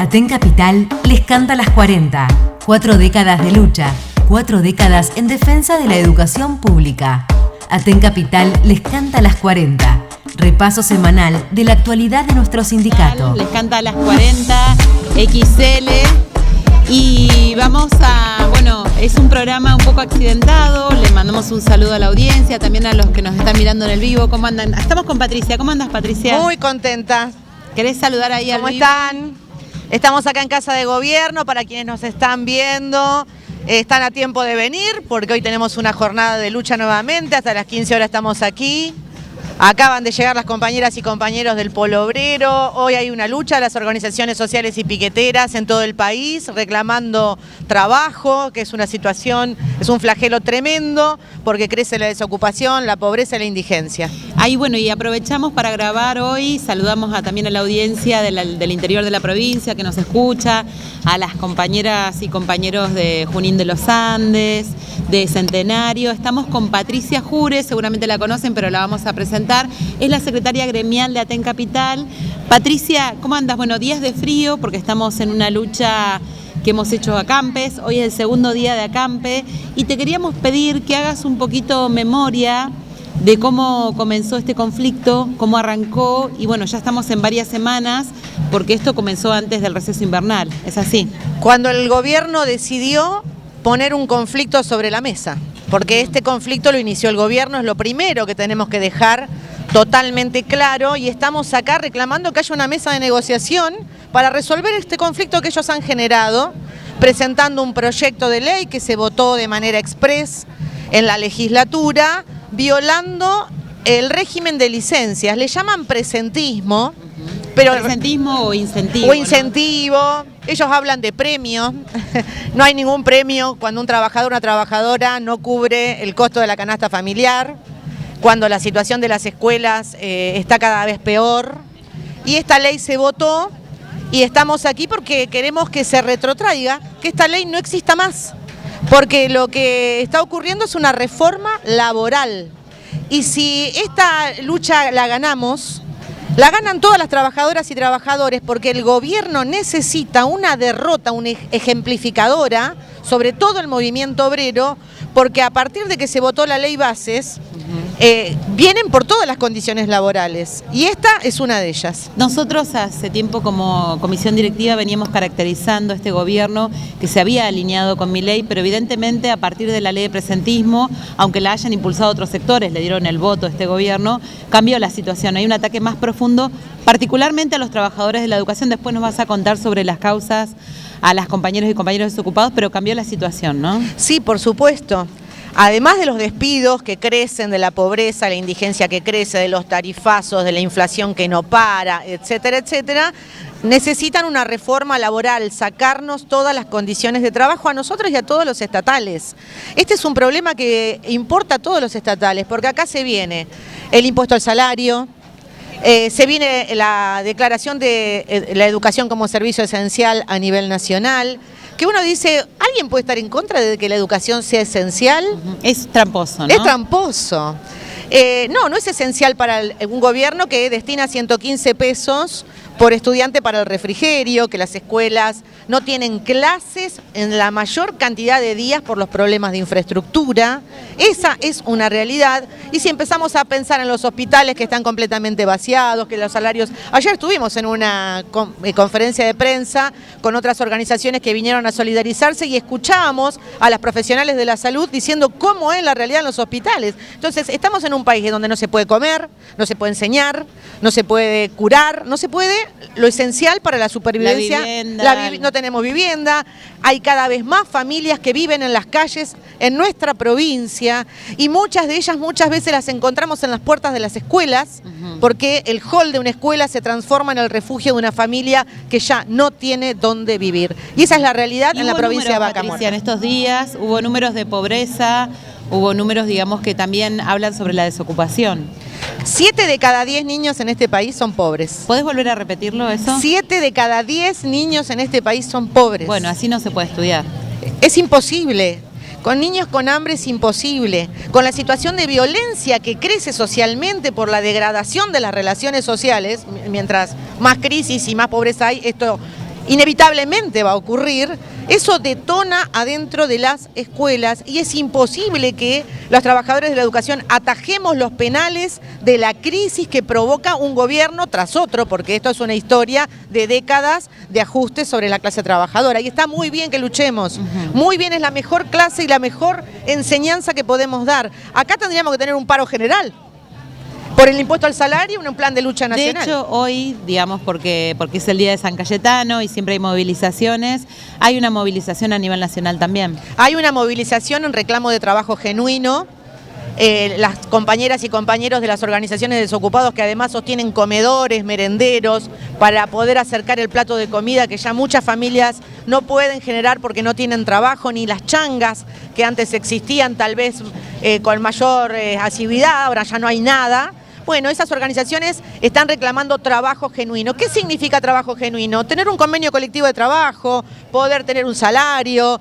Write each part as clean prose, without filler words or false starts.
Aten Capital les canta las 40. 4 décadas de lucha, 4 décadas en defensa de la educación pública. Aten Capital les canta las 40. Repaso semanal de la actualidad de nuestro sindicato. Les canta las 40, XL. Y vamos a, es un programa un poco accidentado. Le mandamos un saludo a la audiencia, también a los que nos están mirando en el vivo. ¿Cómo andan? Estamos con Patricia. ¿Cómo andas, Patricia? Muy contenta. ¿Querés saludar ahí al vivo? ¿Cómo están? Estamos acá en Casa de Gobierno, para quienes nos están viendo. Están a tiempo de venir, porque hoy tenemos una jornada de lucha nuevamente. Hasta las 15 horas estamos aquí. Acaban de llegar las compañeras y compañeros del Polo Obrero. Hoy hay una lucha de las organizaciones sociales y piqueteras en todo el país reclamando trabajo, que es una situación, es un flagelo tremendo porque crece la desocupación, la pobreza y la indigencia. Ahí y aprovechamos para grabar hoy, saludamos también a la audiencia del interior de la provincia que nos escucha, a las compañeras y compañeros de Junín de los Andes, de Centenario. Estamos con Patricia Jure, seguramente la conocen, pero la vamos a presentar. Es la secretaria gremial de Aten Capital. Patricia, ¿cómo andas? Días de frío porque estamos en una lucha que hemos hecho acampes. Hoy es el segundo día de acampe y te queríamos pedir que hagas un poquito memoria de cómo comenzó este conflicto, cómo arrancó y ya estamos en varias semanas porque esto comenzó antes del receso invernal. ¿Es así? Cuando el gobierno decidió poner un conflicto sobre la mesa, porque este conflicto lo inició el gobierno, es lo primero que tenemos que dejar totalmente claro, y estamos acá reclamando que haya una mesa de negociación para resolver este conflicto que ellos han generado, presentando un proyecto de ley que se votó de manera express en la legislatura, violando el régimen de licencias. Le llaman presentismo, pero ¿presentismo o incentivo? O incentivo, ¿no? Ellos hablan de premio. No hay ningún premio cuando un trabajador o una trabajadora no cubre el costo de la canasta familiar, cuando la situación de las escuelas está cada vez peor. Y esta ley se votó y estamos aquí porque queremos que se retrotraiga, que esta ley no exista más, porque lo que está ocurriendo es una reforma laboral. Y si esta lucha la ganamos, la ganan todas las trabajadoras y trabajadores, porque el gobierno necesita una derrota, una ejemplificadora, sobre todo el movimiento obrero, porque a partir de que se votó la ley Bases, vienen por todas las condiciones laborales, y esta es una de ellas. Nosotros hace tiempo como comisión directiva veníamos caracterizando este gobierno que se había alineado con Milei, pero evidentemente a partir de la ley de presentismo, aunque la hayan impulsado otros sectores, le dieron el voto a este gobierno, cambió la situación. Hay un ataque más profundo, particularmente a los trabajadores de la educación. Después nos vas a contar sobre las causas a las compañeros y compañeros desocupados, pero cambió la situación, ¿no? Sí, por supuesto. Además de los despidos que crecen, de la pobreza, la indigencia que crece, de los tarifazos, de la inflación que no para, etcétera, etcétera, necesitan una reforma laboral, sacarnos todas las condiciones de trabajo a nosotros y a todos los estatales. Este es un problema que importa a todos los estatales, porque acá se viene el impuesto al salario, se viene la declaración de la educación como servicio esencial a nivel nacional, que uno dice, ¿alguien puede estar en contra de que la educación sea esencial? Es tramposo, ¿no? Es tramposo. No es esencial para un gobierno que destina 115 pesos por estudiante para el refrigerio, que las escuelas no tienen clases en la mayor cantidad de días por los problemas de infraestructura. Esa es una realidad. Y si empezamos a pensar en los hospitales que están completamente vaciados, que los salarios... Ayer estuvimos en una conferencia de prensa con otras organizaciones que vinieron a solidarizarse y escuchábamos a las profesionales de la salud diciendo cómo es la realidad en los hospitales. Entonces, estamos en un país donde no se puede comer, no se puede enseñar, no se puede curar, no se puede lo esencial para la supervivencia. La vivienda. No tenemos vivienda, hay cada vez más familias que viven en las calles en nuestra provincia, y muchas de ellas muchas veces las encontramos en las puertas de las escuelas, porque el hall de una escuela se transforma en el refugio de una familia que ya no tiene dónde vivir. Y esa es la realidad en la provincia de Vaca Muerta. En estos días hubo números de pobreza, hubo números, que también hablan sobre la desocupación. 7 de cada 10 niños en este país son pobres. ¿Podés volver a repetirlo eso? 7 de cada 10 niños en este país son pobres. Bueno, así no se puede estudiar. Es imposible. Con niños con hambre es imposible. Con la situación de violencia que crece socialmente por la degradación de las relaciones sociales, mientras más crisis y más pobreza hay, esto inevitablemente va a ocurrir, eso detona adentro de las escuelas y es imposible que los trabajadores de la educación atajemos los penales de la crisis que provoca un gobierno tras otro, porque esto es una historia de décadas de ajustes sobre la clase trabajadora. Y está muy bien que luchemos, muy bien, es la mejor clase y la mejor enseñanza que podemos dar. Acá tendríamos que tener un paro general. Por el impuesto al salario, un plan de lucha nacional. De hecho, hoy, digamos, porque es el día de San Cayetano y siempre hay movilizaciones, hay una movilización a nivel nacional también. Hay una movilización en reclamo de trabajo genuino. Las compañeras y compañeros de las organizaciones de desocupados que además sostienen comedores, merenderos, para poder acercar el plato de comida que ya muchas familias no pueden generar porque no tienen trabajo, ni las changas que antes existían tal vez con mayor asiduidad, ahora ya no hay nada. Bueno, esas organizaciones están reclamando trabajo genuino. ¿Qué significa trabajo genuino? Tener un convenio colectivo de trabajo, poder tener un salario,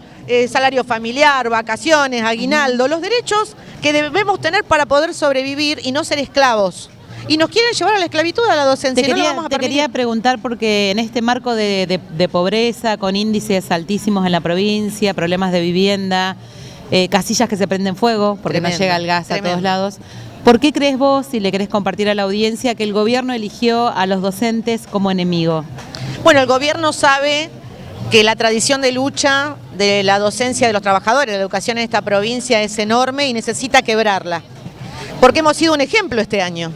salario familiar, vacaciones, aguinaldo, los derechos que debemos tener para poder sobrevivir y no ser esclavos. Y nos quieren llevar a la esclavitud a la docencia. Te quería preguntar porque en este marco de pobreza, con índices altísimos en la provincia, problemas de vivienda, casillas que se prenden fuego porque no llega el gas a todos lados. ¿Por qué crees vos, si le querés compartir a la audiencia, que el gobierno eligió a los docentes como enemigo? Bueno, el gobierno sabe que la tradición de lucha de la docencia de los trabajadores de la educación en esta provincia es enorme y necesita quebrarla. Porque hemos sido un ejemplo este año.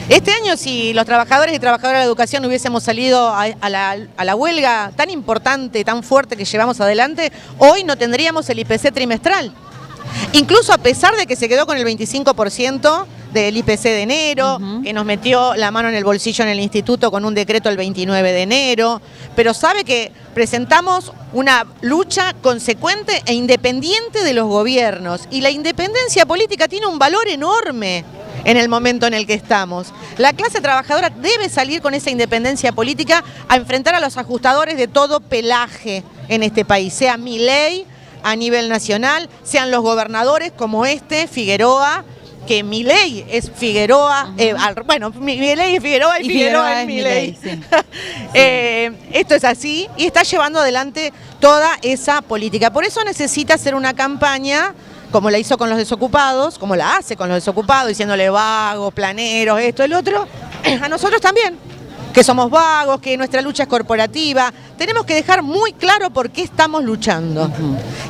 Este año, si los trabajadores y trabajadoras de la educación hubiésemos salido a la huelga tan importante, tan fuerte que llevamos adelante, hoy no tendríamos el IPC trimestral. Incluso a pesar de que se quedó con el 25% del IPC de enero, que nos metió la mano en el bolsillo en el instituto con un decreto el 29 de enero, pero sabe que presentamos una lucha consecuente e independiente de los gobiernos, y la independencia política tiene un valor enorme en el momento en el que estamos. La clase trabajadora debe salir con esa independencia política a enfrentar a los ajustadores de todo pelaje en este país, sea Milei a nivel nacional, sean los gobernadores como Figueroa, que Milei es Figueroa, bueno, Milei es Figueroa y Figueroa es Milei. Sí. Esto es así y está llevando adelante toda esa política. Por eso necesita hacer una campaña como la hizo con los desocupados, como la hace con los desocupados, diciéndole vagos, planeros, esto, el otro, a nosotros también, que somos vagos, que nuestra lucha es corporativa. Tenemos que dejar muy claro por qué estamos luchando.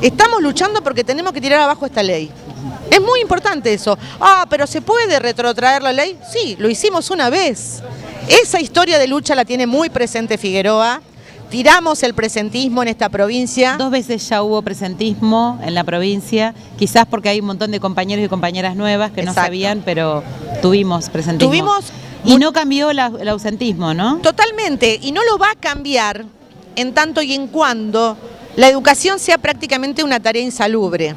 Estamos luchando porque tenemos que tirar abajo esta ley. Es muy importante eso. Pero ¿se puede retrotraer la ley? Sí, lo hicimos una vez. Esa historia de lucha la tiene muy presente Figueroa. Tiramos el presentismo en esta provincia. 2 veces ya hubo presentismo en la provincia, quizás porque hay un montón de compañeros y compañeras nuevas que no sabían, pero tuvimos presentismo. Y no cambió el ausentismo, ¿no? Totalmente, y no lo va a cambiar en tanto y en cuando la educación sea prácticamente una tarea insalubre.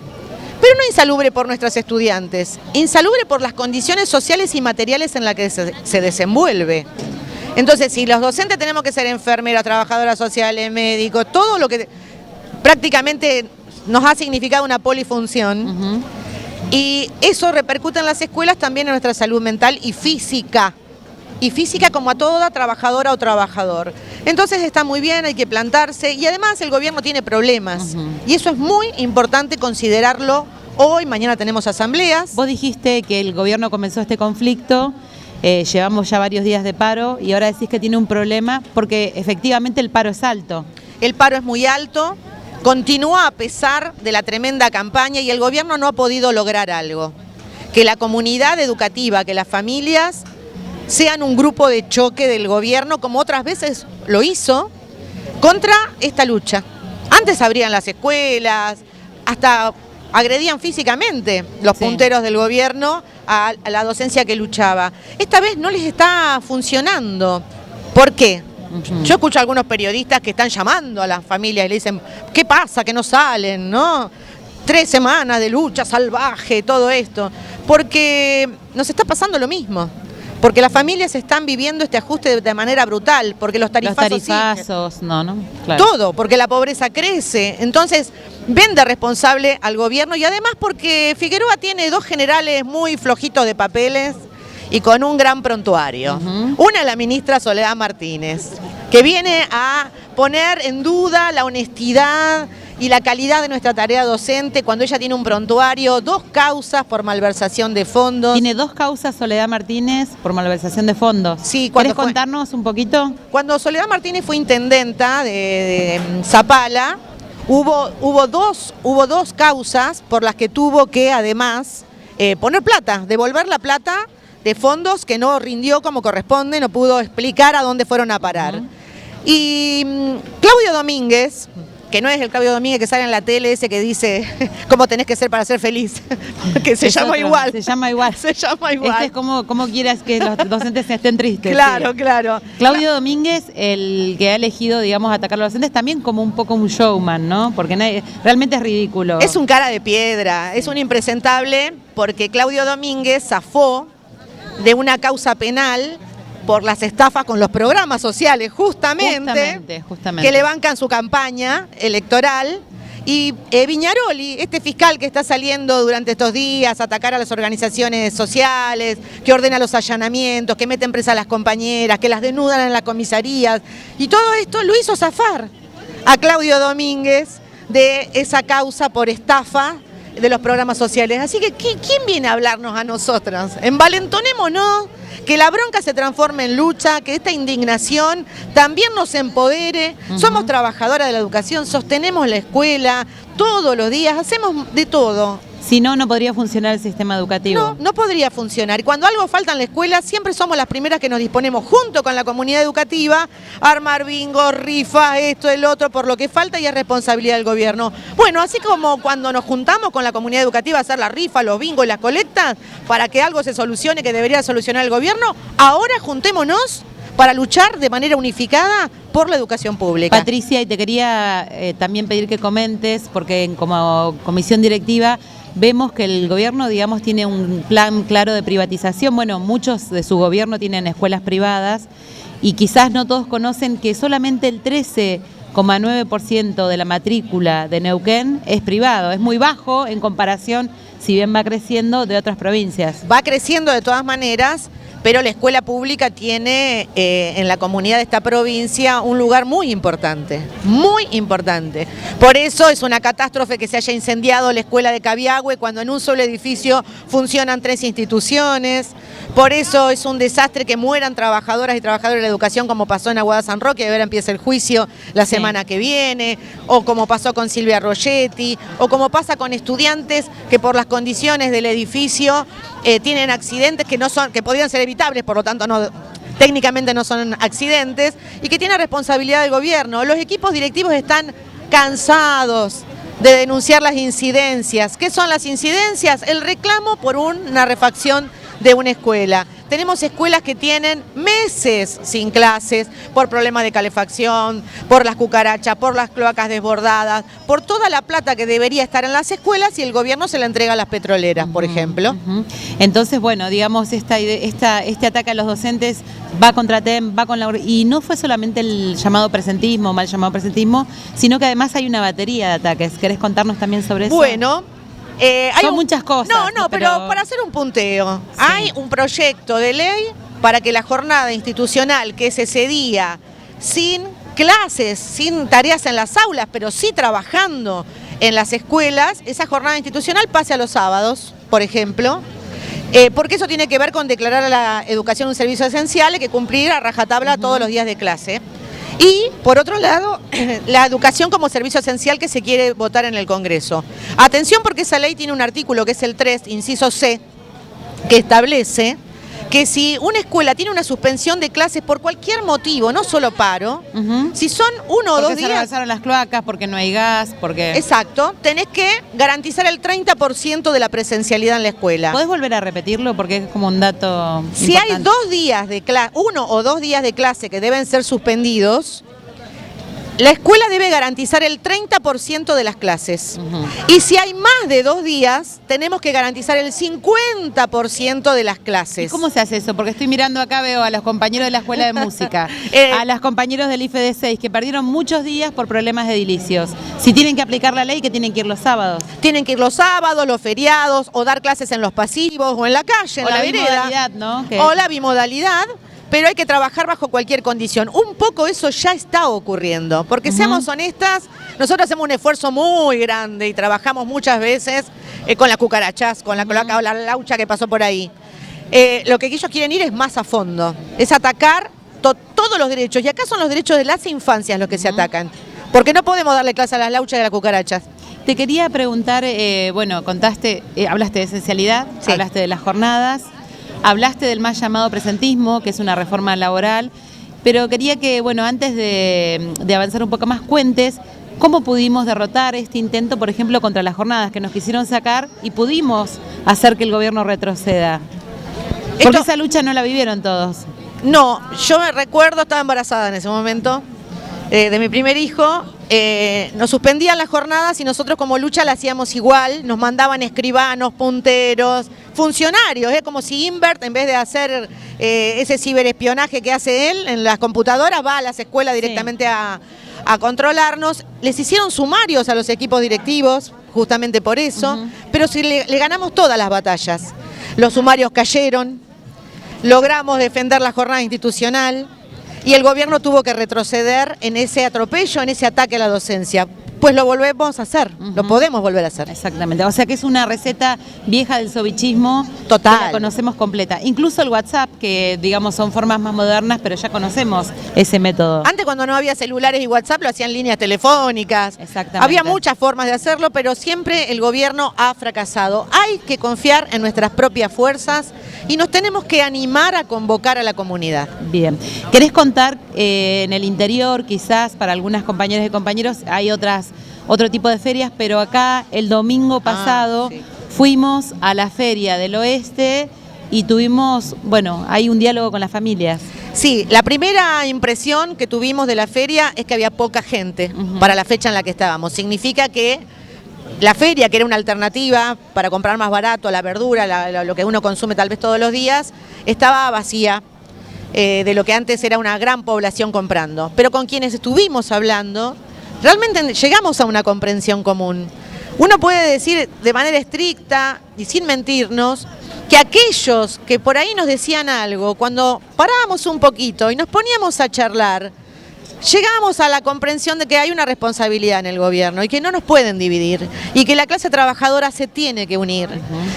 Pero no insalubre por nuestros estudiantes, insalubre por las condiciones sociales y materiales en las que se desenvuelve. Entonces, si los docentes tenemos que ser enfermeras, trabajadoras sociales, médicos, todo lo que prácticamente nos ha significado una polifunción, y eso repercute en las escuelas también en nuestra salud mental y física como a toda trabajadora o trabajador. Entonces está muy bien, hay que plantarse, y además el gobierno tiene problemas, y eso es muy importante considerarlo hoy. Mañana tenemos asambleas. Vos dijiste que el gobierno comenzó este conflicto, llevamos ya varios días de paro y ahora decís que tiene un problema porque efectivamente el paro es alto. El paro es muy alto, continúa a pesar de la tremenda campaña y el gobierno no ha podido lograr algo. Que la comunidad educativa, que las familias sean un grupo de choque del gobierno como otras veces lo hizo contra esta lucha. Antes abrían las escuelas, hasta agredían físicamente los punteros del gobierno a la docencia que luchaba. Esta vez no les está funcionando. ¿Por qué? Yo escucho a algunos periodistas que están llamando a las familias y le dicen, ¿qué pasa? Que no salen, ¿no? 3 semanas de lucha salvaje, todo esto. Porque nos está pasando lo mismo. Porque las familias están viviendo este ajuste de manera brutal, porque los tarifazos claro. Todo, porque la pobreza crece. Entonces, ven de responsable al gobierno y además porque Figueroa tiene 2 generales muy flojitos de papeles y con un gran prontuario. Una es la ministra Soledad Martínez, que viene a poner en duda la honestidad y la calidad de nuestra tarea docente cuando ella tiene un prontuario, 2 causas por malversación de fondos. Tiene 2 causas Soledad Martínez por malversación de fondos. Sí, ¿Querés contarnos un poquito? Cuando Soledad Martínez fue intendenta de Zapala, hubo dos causas por las que tuvo que además poner plata, devolver la plata de fondos que no rindió como corresponde, no pudo explicar a dónde fueron a parar. Y Claudio Domínguez, que no es el Claudio Domínguez que sale en la tele ese que dice cómo tenés que ser para ser feliz, que se llama igual. Se llama igual. Se llama igual. Este es como quieras que los docentes estén tristes. Claro, sí. claro. Claudio Domínguez, el que ha elegido, digamos, atacar a los docentes, también como un poco un showman, ¿no? Porque realmente es ridículo. Es un cara de piedra, es un impresentable, porque Claudio Domínguez zafó de una causa penal por las estafas con los programas sociales, justamente. Que le bancan su campaña electoral. Y Viñaroli, este fiscal que está saliendo durante estos días a atacar a las organizaciones sociales, que ordena los allanamientos, que mete en presa a las compañeras, que las desnudan en las comisarías, y todo esto lo hizo zafar a Claudio Domínguez de esa causa por estafa de los programas sociales. Así que, ¿quién viene a hablarnos a nosotras? Envalentonémonos, que la bronca se transforme en lucha, que esta indignación también nos empodere. Somos trabajadoras de la educación, sostenemos la escuela todos los días, hacemos de todo. Si no, no podría funcionar el sistema educativo. No podría funcionar. Y cuando algo falta en la escuela, siempre somos las primeras que nos disponemos, junto con la comunidad educativa, a armar bingo, rifas, esto, el otro, por lo que falta, y es responsabilidad del gobierno. Bueno, así como cuando nos juntamos con la comunidad educativa a hacer la rifa, los bingos y las colectas, para que algo se solucione que debería solucionar el gobierno, ahora juntémonos para luchar de manera unificada por la educación pública. Patricia, y te quería también pedir que comentes, porque como comisión directiva vemos que el gobierno, digamos, tiene un plan claro de privatización. Bueno, muchos de su gobierno tienen escuelas privadas y quizás no todos conocen que solamente el 13,9% de la matrícula de Neuquén es privado. Es muy bajo en comparación, si bien va creciendo, de otras provincias. Va creciendo de todas maneras, pero la escuela pública tiene en la comunidad de esta provincia un lugar muy importante, muy importante. Por eso es una catástrofe que se haya incendiado la escuela de Cabiagüe cuando en un solo edificio funcionan 3 instituciones. Por eso es un desastre que mueran trabajadoras y trabajadores de la educación, como pasó en Aguada San Roque, ahora empieza el juicio la semana que viene, o como pasó con Silvia Rogetti, o como pasa con estudiantes que por las condiciones del edificio tienen accidentes que podrían ser evitables, por lo tanto técnicamente no son accidentes, y que tiene responsabilidad del gobierno. Los equipos directivos están cansados de denunciar las incidencias. ¿Qué son las incidencias? El reclamo por una refacción de una escuela. Tenemos escuelas que tienen meses sin clases por problemas de calefacción, por las cucarachas, por las cloacas desbordadas, por toda la plata que debería estar en las escuelas y el gobierno se la entrega a las petroleras, por ejemplo. Entonces, bueno, digamos, este ataque a los docentes va contra TEM, va con la... Y no fue solamente el llamado presentismo, mal llamado presentismo, sino que además hay una batería de ataques. ¿Querés contarnos también sobre eso? Bueno, son muchas cosas. No, pero para hacer un punteo, sí. Hay un proyecto de ley para que la jornada institucional que es ese día, sin clases, sin tareas en las aulas, pero sí trabajando en las escuelas, esa jornada institucional pase a los sábados, por ejemplo, porque eso tiene que ver con declarar a la educación un servicio esencial, hay que cumplir a rajatabla todos los días de clase. Y, por otro lado, la educación como servicio esencial que se quiere votar en el Congreso. Atención, porque esa ley tiene un artículo que es el 3, inciso C, que establece que si una escuela tiene una suspensión de clases por cualquier motivo, no solo paro, si son 1 o 2 días... Porque se rebasaron las cloacas, porque no hay gas, porque... Exacto, tenés que garantizar el 30% de la presencialidad en la escuela. ¿Podés volver a repetirlo? Porque es como un dato Si importante. hay 2 días de clase, 1 o 2 días de clase que deben ser suspendidos, la escuela debe garantizar el 30% de las clases. Y si hay más de 2 días, tenemos que garantizar el 50% de las clases. ¿Y cómo se hace eso? Porque estoy mirando acá, veo a los compañeros de la Escuela de Música, a los compañeros del IFED 6, que perdieron muchos días por problemas de edilicios. Si tienen que aplicar la ley, que tienen que ir los sábados. Tienen que ir los sábados, los feriados, o dar clases en los pasivos, o en la calle, en la vereda. O la bimodalidad, ¿no? O la bimodalidad. pero hay que trabajar bajo cualquier condición. Un poco eso ya está ocurriendo, porque seamos honestas, nosotros hacemos un esfuerzo muy grande y trabajamos muchas veces con las cucarachas, con la cloaca o la laucha que pasó por ahí. Lo que ellos quieren ir es más a fondo, es atacar todos los derechos, y acá son los derechos de las infancias los que se atacan, porque no podemos darle clase a las lauchas y a las cucarachas. Te quería preguntar, bueno, hablaste de esencialidad, Sí. hablaste de las jornadas, hablaste del más llamado presentismo, que es una reforma laboral, pero quería que, bueno, antes de avanzar un poco más, cuentes cómo pudimos derrotar este intento, por ejemplo, contra las jornadas que nos quisieron sacar y pudimos hacer que el gobierno retroceda. Porque esa lucha no la vivieron todos. No, yo me recuerdo, estaba embarazada en ese momento, de mi primer hijo. Nos suspendían las jornadas y nosotros como lucha la hacíamos igual, nos mandaban escribanos, punteros, funcionarios, como si Invert, en vez de hacer ese ciberespionaje que hace él en las computadoras, va a las escuelas directamente a controlarnos. Les hicieron sumarios a los equipos directivos, justamente por eso, pero si le ganamos todas las batallas. Los sumarios cayeron, logramos defender la jornada institucional, y el gobierno tuvo que retroceder en ese atropello, en ese ataque a la docencia. Pues lo volvemos a hacer, lo podemos volver a hacer. Exactamente, o sea que es una receta vieja del sovichismo. Total. Que la conocemos completa. Incluso el WhatsApp, que digamos son formas más modernas, pero ya conocemos ese método. Antes, cuando no había celulares y WhatsApp, lo hacían líneas telefónicas. Exactamente. Había muchas formas de hacerlo, pero siempre el gobierno ha fracasado. Hay que confiar en nuestras propias fuerzas y nos tenemos que animar a convocar a la comunidad. Bien. ¿Querés contar en el interior, quizás para algunas compañeras y compañeros, hay otro tipo de ferias, pero acá el domingo pasado sí. fuimos a la Feria del Oeste y tuvimos, bueno, hay un diálogo con las familias. Sí, la primera impresión que tuvimos de la feria es que había poca gente para la fecha en la que estábamos. Significa que la feria, que era una alternativa para comprar más barato la verdura, lo que uno consume tal vez todos los días, estaba vacía de lo que antes era una gran población comprando. Pero con quienes estuvimos hablando, realmente llegamos a una comprensión común. Uno puede decir de manera estricta y sin mentirnos que aquellos que por ahí nos decían algo, cuando parábamos un poquito y nos poníamos a charlar, llegamos a la comprensión de que hay una responsabilidad en el gobierno y que no nos pueden dividir y que la clase trabajadora se tiene que unir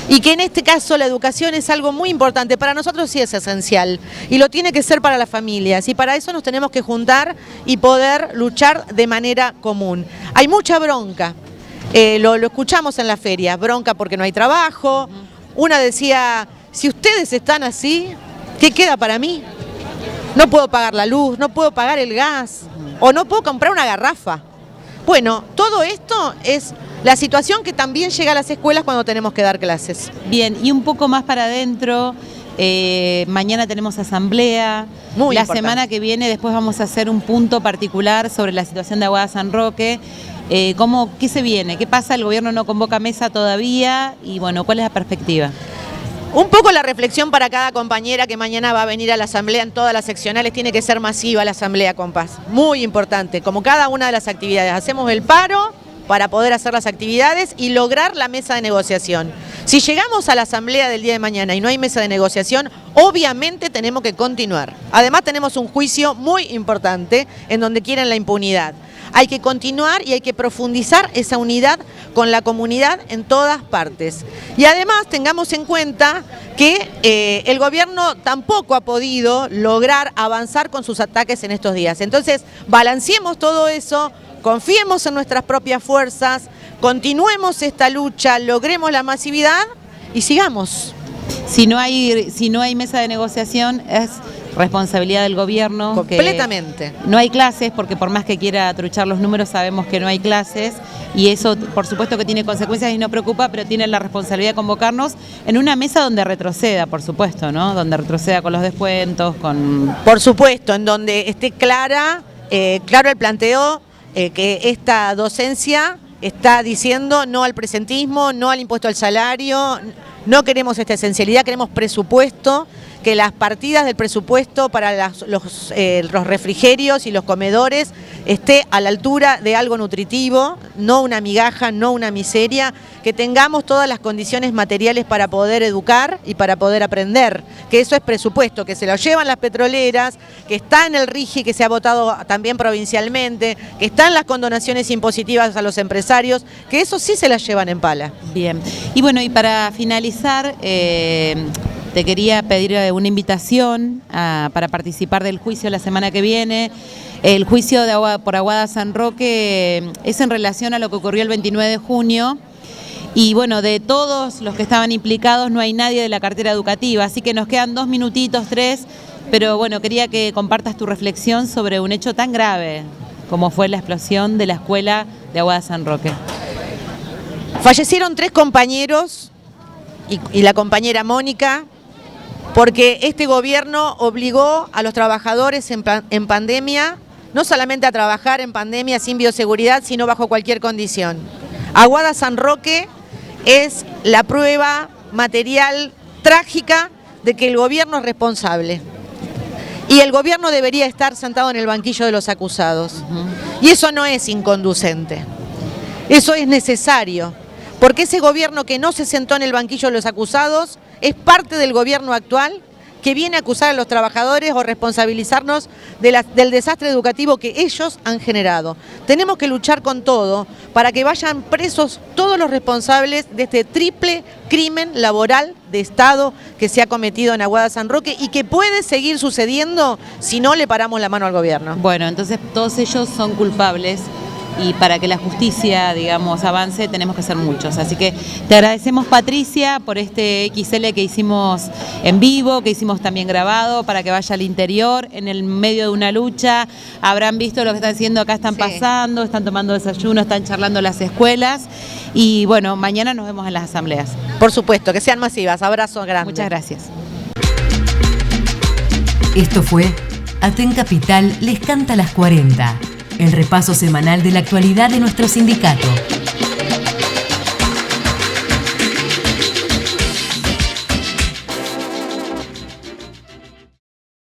y que en este caso la educación es algo muy importante. Para nosotros sí es esencial y lo tiene que ser para las familias, y para eso nos tenemos que juntar y poder luchar de manera común. Hay mucha bronca, lo escuchamos en la feria, bronca porque no hay trabajo. Una decía, si ustedes están así, ¿qué queda para mí? No puedo pagar la luz, no puedo pagar el gas, o no puedo comprar una garrafa. Bueno, todo esto es la situación que también llega a las escuelas cuando tenemos que dar clases. Bien, y un poco más para adentro, mañana tenemos asamblea. Muy la importante. semana que viene después vamos a hacer un punto particular sobre la situación de Aguada San Roque. ¿Qué se viene? ¿Qué pasa? El gobierno no convoca mesa todavía y bueno, ¿cuál es la perspectiva? Un poco la reflexión para cada compañera que mañana va a venir a la asamblea en todas las seccionales, tiene que ser masiva la asamblea, compás. Muy importante, como cada una de las actividades. Hacemos el paro para poder hacer las actividades y lograr la mesa de negociación. Si llegamos a la asamblea del día de mañana y no hay mesa de negociación, obviamente tenemos que continuar. Además tenemos un juicio muy importante en donde quieren la impunidad. Hay que continuar y hay que profundizar esa unidad con la comunidad en todas partes. Y además tengamos en cuenta que el gobierno tampoco ha podido lograr avanzar con sus ataques en estos días. Entonces, balanceemos todo eso, confiemos en nuestras propias fuerzas, continuemos esta lucha, logremos la masividad y sigamos. Si no hay mesa de negociación, es responsabilidad del gobierno. Completamente. No hay clases, porque por más que quiera truchar los números, sabemos que no hay clases, y eso por supuesto que tiene consecuencias y no preocupa, pero tiene la responsabilidad de convocarnos en una mesa donde retroceda, por supuesto, ¿no? Donde retroceda con los descuentos, con... Por supuesto, en donde esté claro el planteo que esta docencia está diciendo no al presentismo, no al impuesto al salario, no queremos esta esencialidad, queremos presupuesto, que las partidas del presupuesto para los refrigerios y los comedores esté a la altura de algo nutritivo, no una migaja, no una miseria, que tengamos todas las condiciones materiales para poder educar y para poder aprender, que eso es presupuesto, que se lo llevan las petroleras, que está en el RIGI, que se ha votado también provincialmente, que están las condonaciones impositivas a los empresarios, que eso sí se las llevan en pala. Bien, y bueno, y para finalizar, te quería pedir una invitación para participar del juicio la semana que viene. El juicio por Aguada San Roque es en relación a lo que ocurrió el 29 de junio y bueno, de todos los que estaban implicados no hay nadie de la cartera educativa, así que nos quedan 2 minutitos, 3, pero bueno, quería que compartas tu reflexión sobre un hecho tan grave como fue la explosión de la escuela de Aguada San Roque. Fallecieron 3 compañeros y la compañera Mónica, porque este gobierno obligó a los trabajadores en pandemia, no solamente a trabajar en pandemia sin bioseguridad, sino bajo cualquier condición. Aguada San Roque es la prueba material trágica de que el gobierno es responsable. Y el gobierno debería estar sentado en el banquillo de los acusados. Y eso no es inconducente, eso es necesario, porque ese gobierno que no se sentó en el banquillo de los acusados es parte del gobierno actual que viene a acusar a los trabajadores o responsabilizarnos del desastre educativo que ellos han generado. Tenemos que luchar con todo para que vayan presos todos los responsables de este triple crimen laboral de Estado que se ha cometido en Aguada San Roque y que puede seguir sucediendo si no le paramos la mano al gobierno. Bueno, entonces todos ellos son culpables. Y para que la justicia, digamos, avance, tenemos que ser muchos. Así que te agradecemos, Patricia, por este XL que hicimos en vivo, que hicimos también grabado, para que vaya al interior, en el medio de una lucha. Habrán visto lo que están haciendo acá, están pasando, están tomando desayuno, están charlando en las escuelas. Y bueno, mañana nos vemos en las asambleas. Por supuesto, que sean masivas. Abrazo grande. Muchas gracias. Esto fue Aten Capital les canta las 40. El repaso semanal de la actualidad de nuestro sindicato.